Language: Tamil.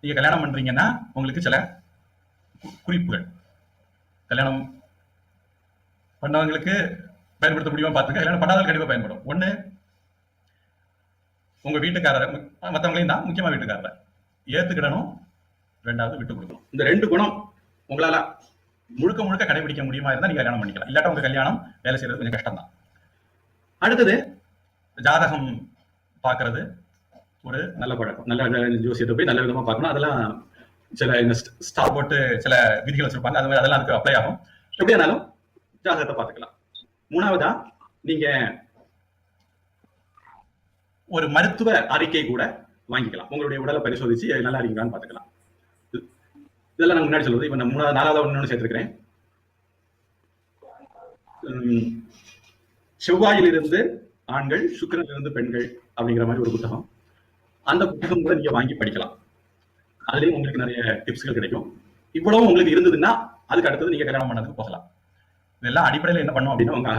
நீங்க கல்யாணம் பண்றீங்கன்னா உங்களுக்கு சில குறிப்புகள் கல்யாணம் பண்ணவங்களுக்கு பயன்படுத்த முடியுமா பார்த்துக்க, கல்யாணம் பண்ணாதவங்க கண்டிப்பா பயன்படும். ஒண்ணு, உங்க வீட்டுக்காரரை மற்றவங்களையும் தான், முக்கியமா வீட்டுக்காரரை ஏத்துக்கிடணும். ரெண்டாவது, விட்டு கொடுக்கணும். இந்த 2 குணம் உங்களால முழுக்க முழுக்க கடைபிடிக்க முடியுமா இருந்தா நீங்க கல்யாணம் பண்ணிக்கலாம். இல்லாட்டா உங்க கல்யாணம் வேலை செய்யறது கொஞ்சம் கஷ்டம் தான். அடுத்தது, ஜாதகம் பார்க்கறது ஒரு நல்ல பழக்கம். நல்ல ஜோசியத்தை போய் நல்ல விதமா பார்க்கணும். அதெல்லாம் சில ஸ்டார் போட்டு சில விதிகள் வச்சிருப்பாங்க, அது மாதிரி அதெல்லாம் அதுக்கு அப்ளை ஆகும். எப்படியானாலும் ஜாதகத்தை பார்த்துக்கலாம். மூணாவதா, நீங்க ஒரு மருத்துவ அறிக்கை கூட வாங்கிக்கலாம். உங்களுடைய உடலை பரிசோதிச்சு நல்லா இருக்கீங்களான்னு பார்த்துக்கலாம். இதெல்லாம் நான் முன்னாடி சொல்றது. இப்ப நான் 4வது ஒண்ணு சேர்த்திருக்கிறேன். செவ்வாயிலிருந்து ஆண்கள், சுக்கிரனிலிருந்து பெண்கள் அப்படிங்கிற மாதிரி ஒரு புத்தகம். அந்த புத்தகம் கூட நீங்க வாங்கி படிக்கலாம். அதுலயும் உங்களுக்கு நிறைய டிப்ஸ்கள் கிடைக்கும். இவ்வளவு உங்களுக்கு இருந்ததுன்னா அதுக்கு அடுத்தது நீங்க கல்யாணம் பண்ணதுக்கு போகலாம். இதெல்லாம் அடிப்படையில் என்ன பண்ணும் அப்படின்னா, உங்க